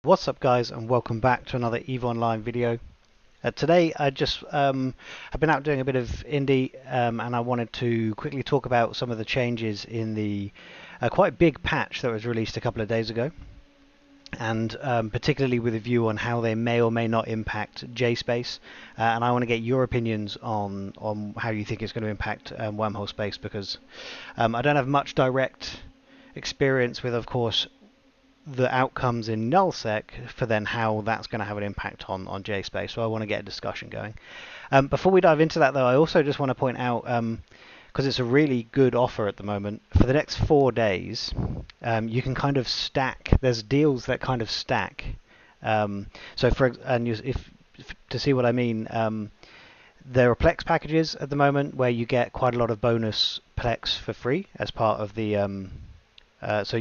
What's up guys, and welcome back to another EVE Online video. Today I just have been out doing a bit of indie and I wanted to quickly talk about some of the changes in the quite big patch that was released a couple of days ago, and particularly with a view on how they may or may not impact JSpace, and I want to get your opinions on how you think it's going to impact wormhole space, because I don't have much direct experience with, of course, the outcomes in nullsec for then how that's going to have an impact on JSpace. So I want to get a discussion going. Before we dive into that, though, I also just want to point out, because it's a really good offer at the moment, for the next 4 days, you can kind of stack. There's deals that kind of stack. If to see what I mean, there are Plex packages at the moment where you get quite a lot of bonus Plex for free as part of the so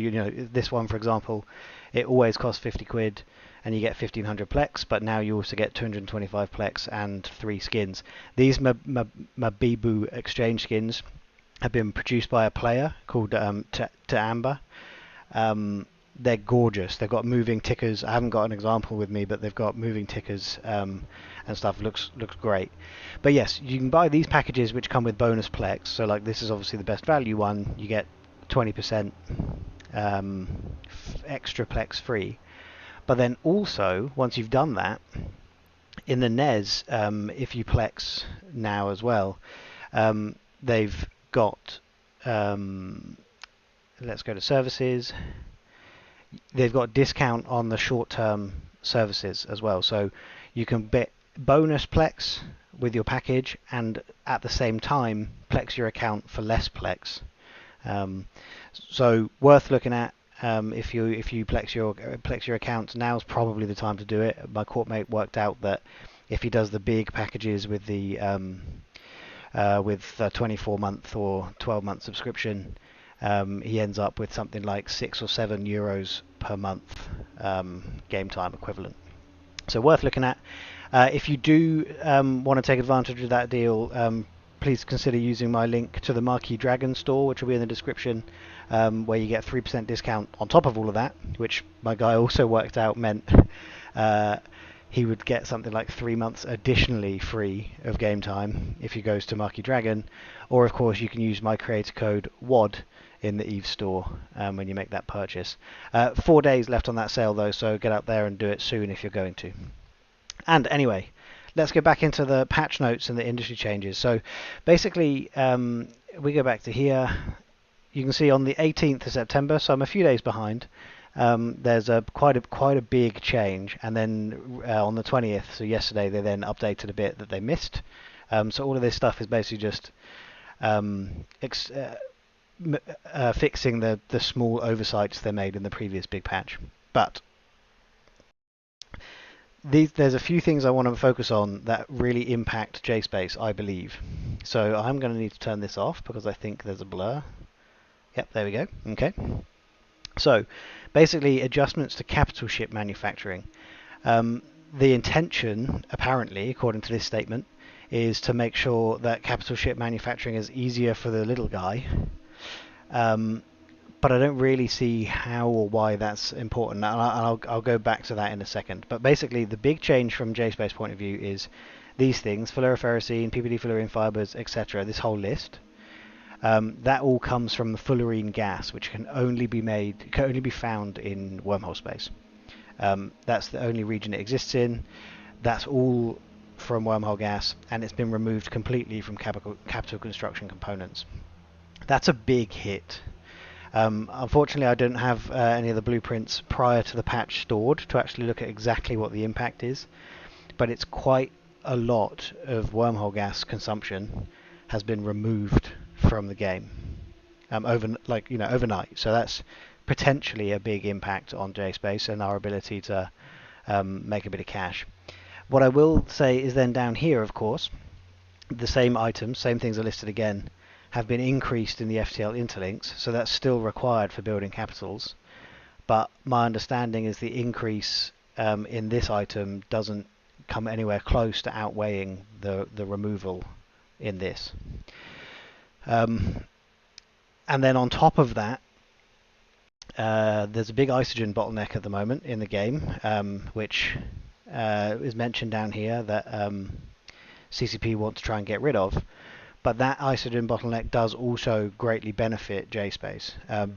this one, for example, it always costs 50 quid and you get 1500 Plex, but now you also get 225 Plex and 3 skins. These Mabibu exchange skins have been produced by a player called Amber. They're gorgeous. They've got moving tickers. I haven't got an example with me, but they've got moving tickers and stuff. Looks great. But yes, you can buy these packages which come with bonus Plex. So like this is obviously the best value one. You get 20% extra Plex free. But then also, once you've done that, in the NES, if you Plex now as well, they've got, let's go to services, they've got discount on the short-term services as well. So you can bet bonus Plex with your package and at the same time Plex your account for less Plex. So worth looking at. If you Plex your account, now's probably the time to do it. My courtmate worked out that if he does the big packages with the with a 24-month or 12-month subscription, he ends up with something like €6 or €7 per month game time equivalent. So worth looking at. If you do want to take advantage of that deal, please consider using my link to the Marquee Dragon store, which will be in the description, where you get 3% discount on top of all of that, which my guy also worked out meant he would get something like 3 months additionally free of game time if he goes to Marquee Dragon. Or of course you can use my creator code WAD in the EVE store when you make that purchase. 4 days left on that sale though, so get out there and do it soon if you're going to. And anyway, let's go back into the patch notes and the industry changes. So basically, we go back to here. You can see on the 18th of September, so I'm a few days behind. There's quite a big change, and then on the 20th, so yesterday, they then updated a bit that they missed. So all of this stuff is basically just fixing the small oversights they made in the previous big patch. But there's a few things I want to focus on that really impact JSpace, I believe. So I'm going to need to turn this off because I think there's a blur. Yep, there we go. Okay. So basically, adjustments to capital ship manufacturing. The intention, apparently, according to this statement, is to make sure that capital ship manufacturing is easier for the little guy. But I don't really see how or why that's important, and I'll go back to that in a second. But basically, the big change from JSpace point of view is these things: fluoroferrocene, PPD fullerene fibers, etc. This whole list. That all comes from the fullerene gas, which can only be found in wormhole space. That's the only region it exists in. That's all from wormhole gas, and it's been removed completely from capital construction components. That's a big hit. Unfortunately, I don't have any of the blueprints prior to the patch stored to actually look at exactly what the impact is, but it's quite a lot of wormhole gas consumption has been removed from the game overnight. So that's potentially a big impact on JSpace and our ability to make a bit of cash. What I will say is then down here, of course, the same items, same things are listed again, have been increased in the FTL interlinks, so that's still required for building capitals. But my understanding is the increase in this item doesn't come anywhere close to outweighing the removal in this. And then on top of that, There's a big oxygen bottleneck at the moment in the game, which is mentioned down here that CCP want to try and get rid of. But that oxygen bottleneck does also greatly benefit JSpace.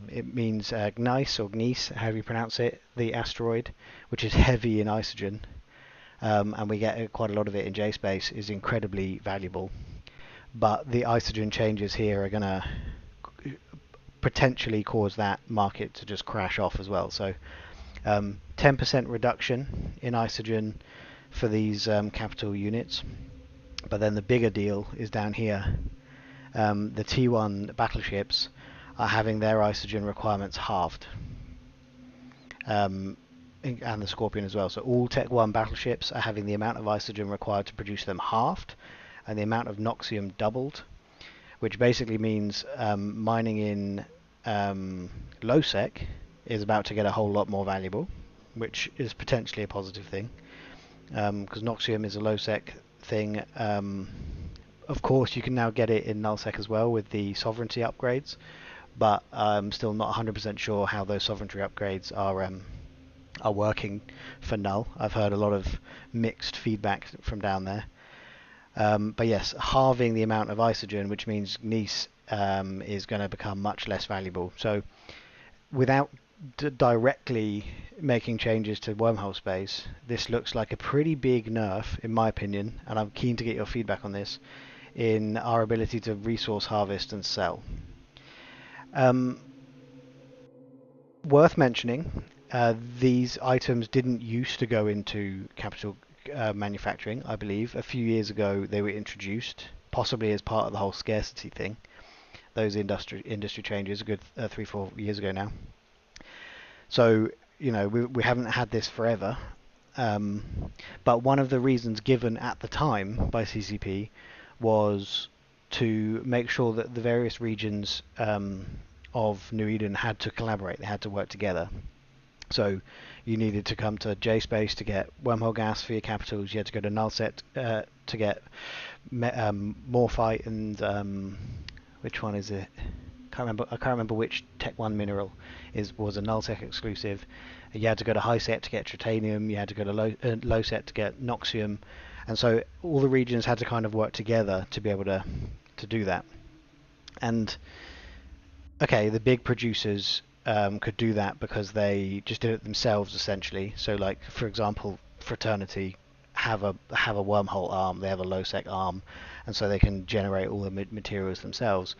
It means gneiss or gneiss, however you pronounce it, the asteroid, which is heavy in oxygen, and we get quite a lot of it in JSpace, is incredibly valuable. But the oxygen changes here are going to potentially cause that market to just crash off as well. So 10% reduction in oxygen for these capital units. But then the bigger deal is down here. The T1 battleships are having their oxygen requirements halved. And the Scorpion as well. So all Tech 1 battleships are having the amount of oxygen required to produce them halved, and the amount of noxium doubled, which basically means mining in low sec is about to get a whole lot more valuable, which is potentially a positive thing, because noxium is a low sec thing. Of course, you can now get it in nullsec as well with the sovereignty upgrades, but I'm still not 100% sure how those sovereignty upgrades are working for null. I've heard a lot of mixed feedback from down there. But yes, halving the amount of oxygen, which means gneiss is going to become much less valuable. So without directly making changes to wormhole space, this looks like a pretty big nerf, in my opinion, and I'm keen to get your feedback on this, in our ability to resource harvest and sell. Worth mentioning, these items didn't used to go into capital manufacturing, I believe. A few years ago they were introduced, possibly as part of the whole scarcity thing. Those industry changes a good 3-4 years ago now. So, you know, we haven't had this forever. But one of the reasons given at the time by CCP was to make sure that the various regions of New Eden had to collaborate, they had to work together. So you needed to come to JSpace to get wormhole gas for your capitals, you had to go to nullset to get morphite and which one is it? I can't remember which Tech 1 mineral was a nullsec exclusive. You had to go to high set to get tritanium, you had to go to low set to get noxium, and so all the regions had to kind of work together to be able to do that. And okay, the big producers could do that because they just did it themselves essentially. So like, for example, Fraternity have a wormhole arm, they have a low sec arm, and so they can generate all the materials themselves.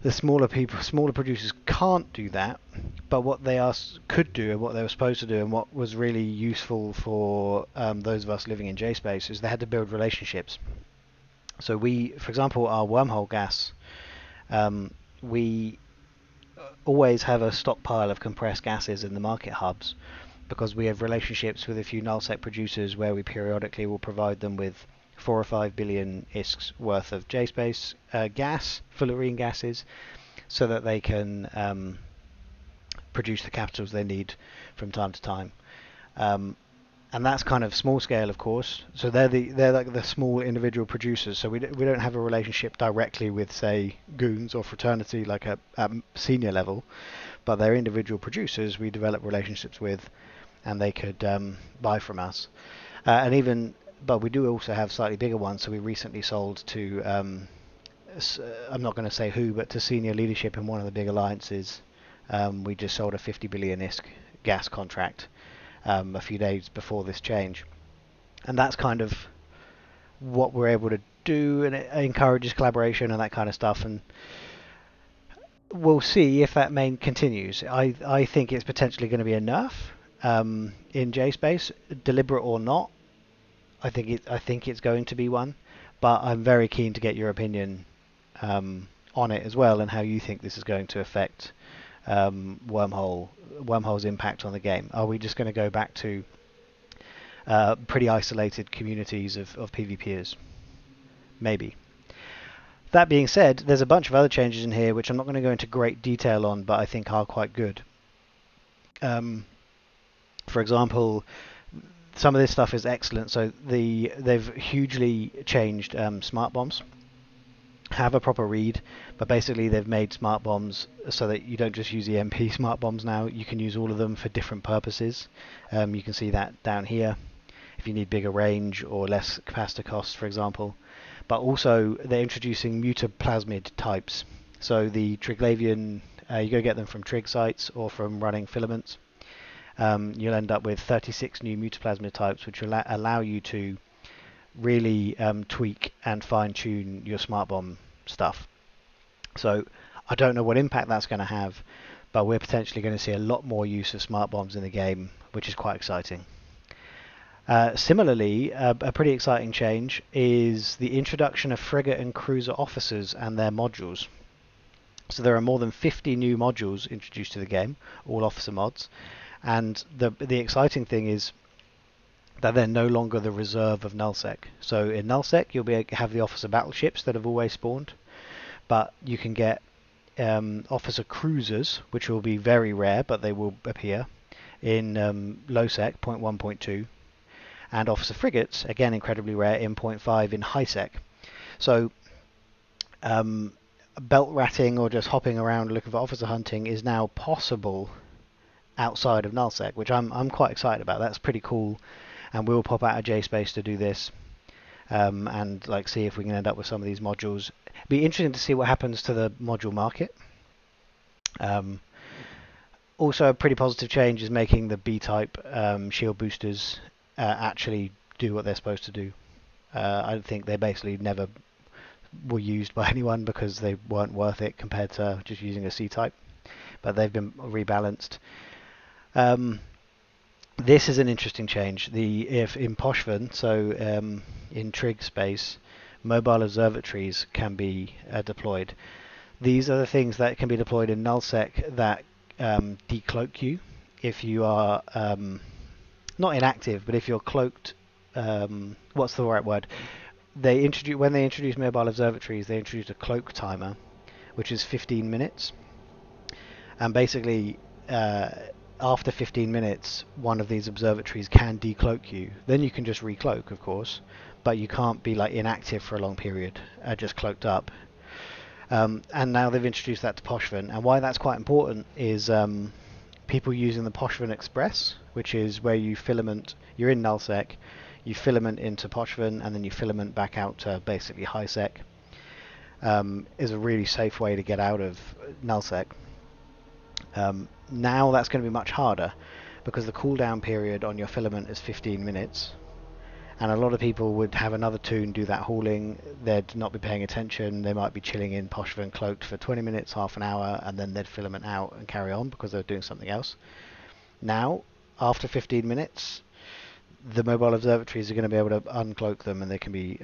The smaller producers can't do that, but what they could do, and what they were supposed to do, and what was really useful for those of us living in JSpace, is they had to build relationships. So we, for example, our wormhole gas, we always have a stockpile of compressed gases in the market hubs, because we have relationships with a few nullsec producers where we periodically will provide them with 4 or 5 billion ISKs worth of JSpace gas, fullerene gases, so that they can produce the capitals they need from time to time. And that's kind of small scale, of course. So they're like the small individual producers. So we don't have a relationship directly with, say, Goons or Fraternity, like at senior level, but they're individual producers we develop relationships with, and they could buy from us. But we do also have slightly bigger ones. So we recently sold to, I'm not going to say who, but to senior leadership in one of the big alliances. We just sold a 50 billion ISK gas contract a few days before this change. And that's kind of what we're able to do, and it encourages collaboration and that kind of stuff. And we'll see if that continues. I think it's potentially going to be a nerf in JSpace, deliberate or not. I think it's going to be one, but I'm very keen to get your opinion on it as well, and how you think this is going to affect wormhole's impact on the game. Are we just going to go back to pretty isolated communities of PvPers? Maybe. That being said, there's a bunch of other changes in here which I'm not going to go into great detail on, but I think are quite good. For example, some of this stuff is excellent. So they've hugely changed smart bombs, have a proper read, but basically they've made smart bombs so that you don't just use EMP smart bombs now. You can use all of them for different purposes. You can see that down here, if you need bigger range or less capacitor costs, for example. But also they're introducing mutaplasmid types. So the Triglavian, you go get them from trig sites or from running filaments. You'll end up with 36 new mutaplasmid types, which will allow you to really tweak and fine-tune your smart bomb stuff. So I don't know what impact that's going to have, but we're potentially going to see a lot more use of smart bombs in the game, which is quite exciting. Similarly, a pretty exciting change is the introduction of frigate and cruiser officers and their modules. So there are more than 50 new modules introduced to the game, all officer mods, and the exciting thing is that they're no longer the reserve of nullsec. So in nullsec, you'll have the officer battleships that have always spawned, but you can get officer cruisers, which will be very rare, but they will appear in lowsec 0.1, 0.2, and officer frigates, again incredibly rare, in 0.5 in highsec. So belt ratting or just hopping around looking for officer hunting is now possible outside of nullsec, which I'm quite excited about. That's pretty cool. And we'll pop out of JSpace to do this, and like see if we can end up with some of these modules. It'd be interesting to see what happens to the module market. Also, a pretty positive change is making the B-type shield boosters actually do what they're supposed to do. I think they basically never were used by anyone because they weren't worth it compared to just using a C-type, but they've been rebalanced. This is an interesting change. If in Poshvin, so in trig space, mobile observatories can be deployed. These are the things that can be deployed in nullsec that decloak you if you are not inactive, but if you're cloaked. What's the right word? When they introduced mobile observatories, they introduced a cloak timer, which is 15 minutes, and basically after 15 minutes, one of these observatories can decloak you. Then you can just recloak, of course, but you can't be like inactive for a long period, just cloaked up. And now they've introduced that to Poshvin, and why that's quite important is people using the Poshvin Express, which is where you filament. You're in nullsec, you filament into Poshvin, and then you filament back out to basically highsec. Is a really safe way to get out of nullsec. Now that's going to be much harder because the cooldown period on your filament is 15 minutes, and a lot of people would have another toon do that hauling. They'd not be paying attention. They might be chilling in Poshvin cloaked for 20 minutes, half an hour, and then they'd filament out and carry on because they're doing something else. Now, after 15 minutes, the mobile observatories are going to be able to uncloak them, and they can be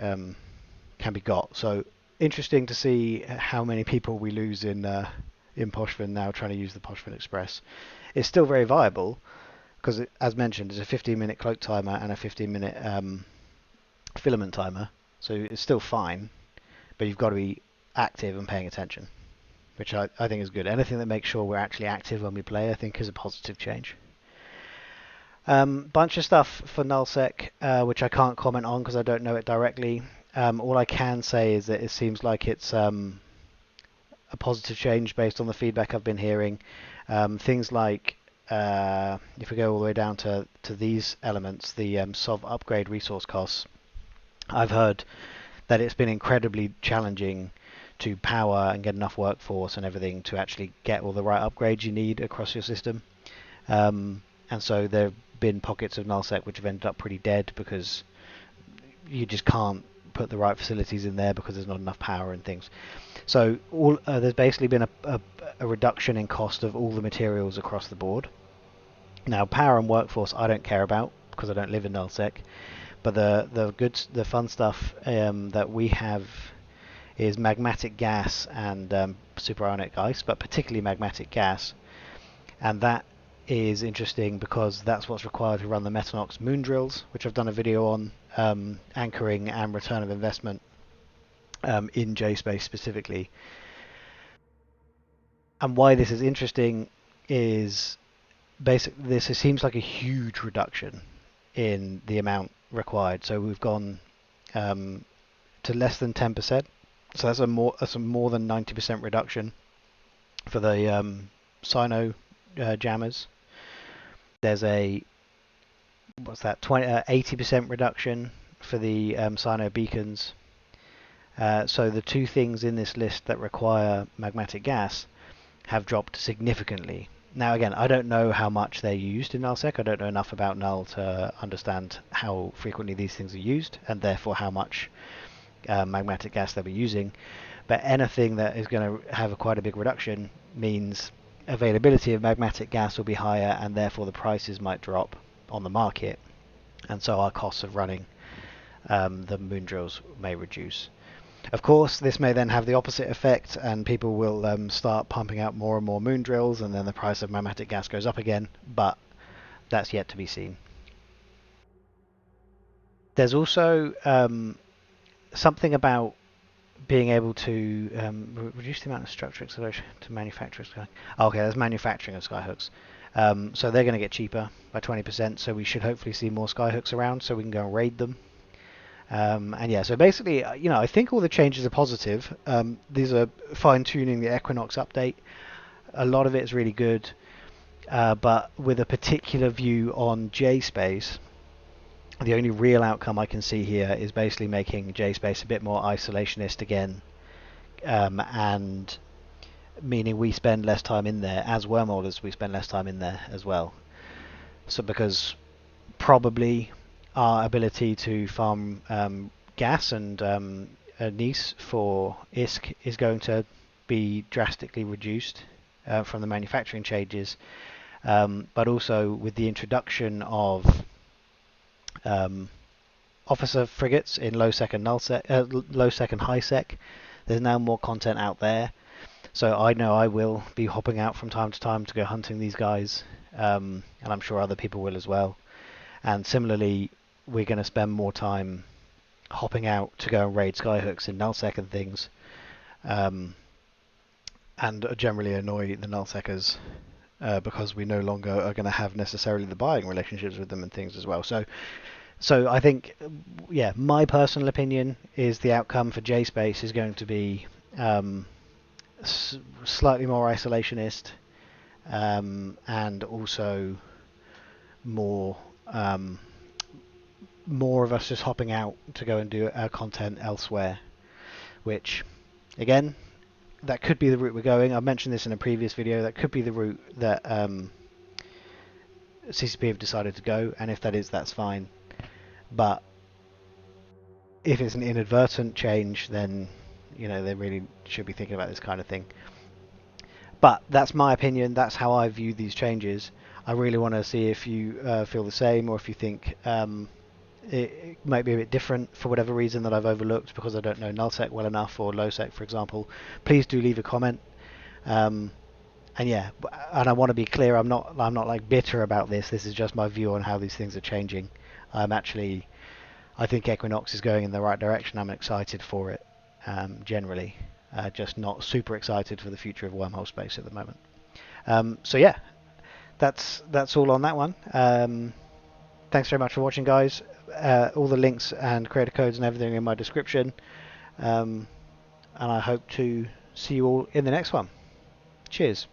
got. So interesting to see how many people we lose in Poshvin now trying to use the Poshvin Express. It's still very viable because, as mentioned, there's a 15-minute cloak timer and a 15-minute filament timer, so it's still fine, but you've got to be active and paying attention, which I think is good. Anything that makes sure we're actually active when we play, I think, is a positive change. Bunch of stuff for nullsec, which I can't comment on because I don't know it directly. All I can say is that it seems like it's a positive change based on the feedback I've been hearing. Things like, if we go all the way down to these elements, the SOV upgrade resource costs, I've heard that it's been incredibly challenging to power and get enough workforce and everything to actually get all the right upgrades you need across your system. And so there have been pockets of nullsec which have ended up pretty dead because you just can't put the right facilities in there because there's not enough power and things. So there's basically been a reduction in cost of all the materials across the board. Now, power and workforce I don't care about because I don't live in nullsec, but the fun stuff that we have is magmatic gas and superionic ice, but particularly magmatic gas, and that is interesting because that's what's required to run the Metanox moon drills, which I've done a video on, anchoring and return of investment in JSpace specifically. And why this is interesting is basically this seems like a huge reduction in the amount required. So we've gone to less than 10%, So that's a more than 90% reduction for the Sino jammers. There's a what's that 80% reduction for the Sino beacons. So the two things in this list that require magmatic gas have dropped significantly. Now again, I don't know how much they're used in nullsec. I don't know enough about null to understand how frequently these things are used, and therefore how much magmatic gas they'll be using. But anything that is going to have quite a big reduction means availability of magmatic gas will be higher, and therefore the prices might drop on the market, and so our costs of running the moon drills may reduce. Of course, this may then have the opposite effect, and people will start pumping out more and more moon drills, and then the price of magmatic gas goes up again, but that's yet to be seen. There's also something about being able to reduce the amount of structure acceleration to manufacture sky. Oh, okay, there's manufacturing of skyhooks. So they're going to get cheaper by 20%, so we should hopefully see more skyhooks around so we can go and raid them. And yeah, so basically, I think all the changes are positive. These are fine-tuning the Equinox update. A lot of it is really good, but with a particular view on JSpace, the only real outcome I can see here is basically making JSpace a bit more isolationist again, and meaning we spend less time in there, as wormholes we spend less time in there as well. So because probably our ability to farm gas and NIS for ISK is going to be drastically reduced from the manufacturing changes, but also with the introduction of officer frigates in low sec and low sec and high sec, there's now more content out there. So I know I will be hopping out from time to time to go hunting these guys, and I'm sure other people will as well. And similarly, we're going to spend more time hopping out to go and raid skyhooks in nullsec and things, and generally annoy the nullsecers because we no longer are going to have necessarily the buying relationships with them and things as well. So I think, yeah, my personal opinion is the outcome for JSpace is going to be slightly more isolationist, and also more of us just hopping out to go and do our content elsewhere, which, again, that could be the route we're going. I mentioned this in a previous video. That could be the route that CCP have decided to go, and if that is, that's fine. But if it's an inadvertent change, then they really should be thinking about this kind of thing. But that's my opinion. That's how I view these changes. I really want to see if you feel the same, or if you think it might be a bit different for whatever reason that I've overlooked because I don't know nullsec well enough, or lowsec, for example. Please do leave a comment. And yeah, and I want to be clear. I'm not like bitter about this. This is just my view on how these things are changing. I think Equinox is going in the right direction. I'm excited for it, generally. Just not super excited for the future of wormhole space at the moment. So yeah, that's all on that one. Thanks very much for watching, guys. All the links and creator codes and everything in my description. And I hope to see you all in the next one. Cheers.